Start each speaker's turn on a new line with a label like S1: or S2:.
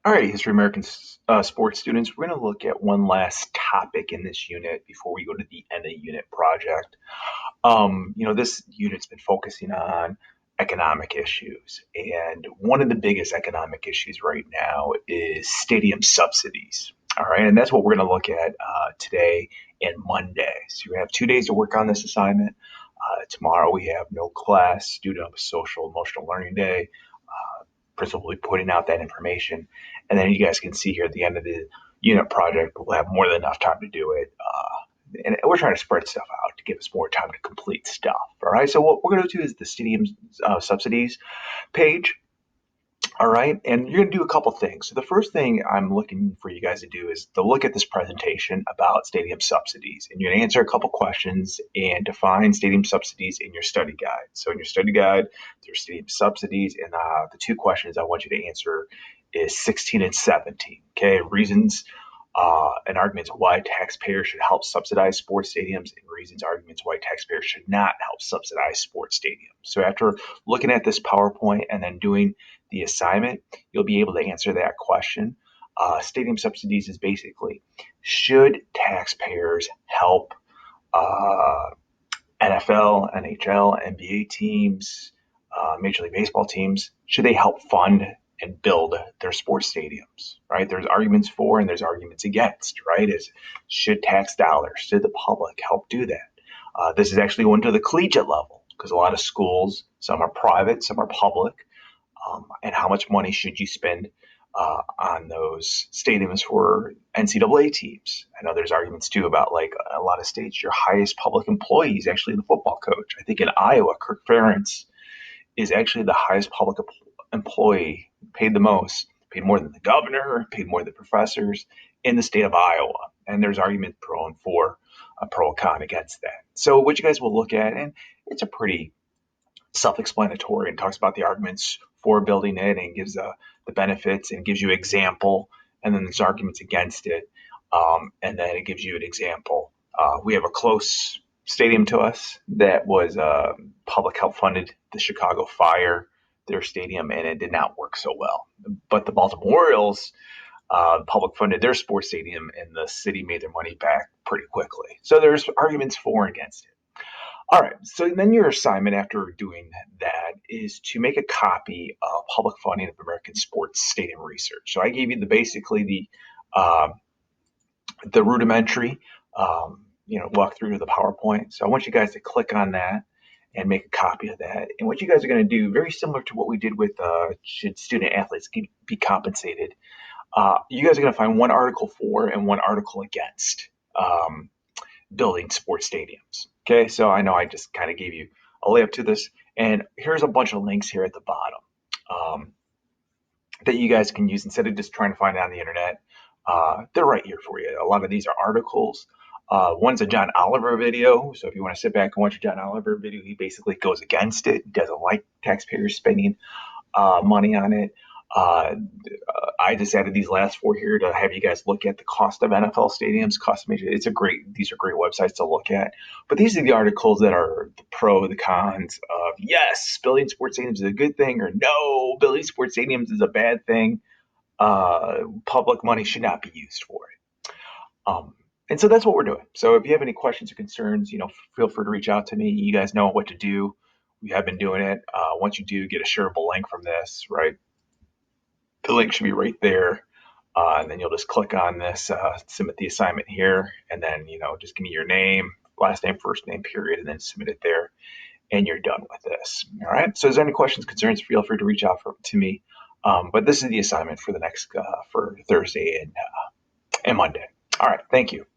S1: All right, History American sports students, we're going to look at one last topic in this unit before we go to the end of unit project. This unit's been focusing on economic issues, and one of the biggest economic issues right now is stadium subsidies. All right, and that's what we're going to look at today and Monday. So you're going to have 2 days to work on this assignment. Tomorrow we have no class due to social emotional learning day. Principally putting out that information. And then you guys can see here at the end of the unit project, we'll have more than enough time to do it. And we're trying to spread stuff out to give us more time to complete stuff. All right. So what we're going to do is the stadium subsidies page. All right. And you're going to do a couple things. So the first thing I'm looking for you guys to do is to look at this presentation about stadium subsidies. And you're going to answer a couple questions and define stadium subsidies in your study guide. So in your study guide, there's stadium subsidies. And the two questions I want you to answer is 16 and 17. Okay. Reasons and arguments why taxpayers should help subsidize sports stadiums, and reasons, arguments why taxpayers should not help subsidize sports stadiums. So after looking at this PowerPoint and then doing the assignment, you'll be able to answer that question. Stadium subsidies is basically, should taxpayers help NFL, NHL, NBA teams, Major League Baseball teams, should they help fund and build their sports stadiums, right? There's arguments for and there's arguments against, right? Should tax dollars, should the public help do that? This is actually going to the collegiate level because a lot of schools, some are private, some are public. And how much money should you spend on those stadiums for NCAA teams? I know there's arguments too about like a lot of states, your highest public employee is actually the football coach. I think in Iowa, Kirk Ferentz is actually the highest public employee, paid the most, paid more than the governor, paid more than professors in the state of Iowa. And there's argument pro and for, a pro and con against that. So what you guys will look at, and it's a pretty self-explanatory and talks about the arguments for building it and gives the benefits and gives you example, and then there's arguments against it, and then it gives you an example. We have a close stadium to us that was public help funded the Chicago Fire, their stadium, and it did not work so well. But the Baltimore Orioles public funded their sports stadium, and the city made their money back pretty quickly. So there's arguments for and against it. All right, so then your assignment after doing that is to make a copy of Public Funding of American Sports Stadium Research. So I gave you the rudimentary, walk through to the PowerPoint. So I want you guys to click on that and make a copy of that. And what you guys are going to do, very similar to what we did with should student athletes be compensated, you guys are going to find one article for and one article against building sports stadiums. Okay, so I know I just kind of gave you a layup to this, and here's a bunch of links here at the bottom that you guys can use instead of just trying to find it on the internet. They're right here for you. A lot of these are articles. One's a John Oliver video, so if you want to sit back and watch a John Oliver video, he basically goes against it. He doesn't like taxpayers spending money on it. I just added these last four here to have you guys look at the cost of NFL stadiums, cost of major. These are great websites to look at. But these are the articles that are the pro, the cons of yes, building sports stadiums is a good thing, or no, building sports stadiums is a bad thing. Public money should not be used for it. And so that's what we're doing. So if you have any questions or concerns, feel free to reach out to me. You guys know what to do. We have been doing it. Once you do get a shareable link from this, right? The link should be right there. And then you'll just click on this, submit the assignment here, and then, just give me your name, last name, first name, period, and then submit it there, and you're done with this. All right. So, is there any questions, concerns? Feel free to reach out to me. But this is the assignment for the next for Thursday and Monday. All right. Thank you.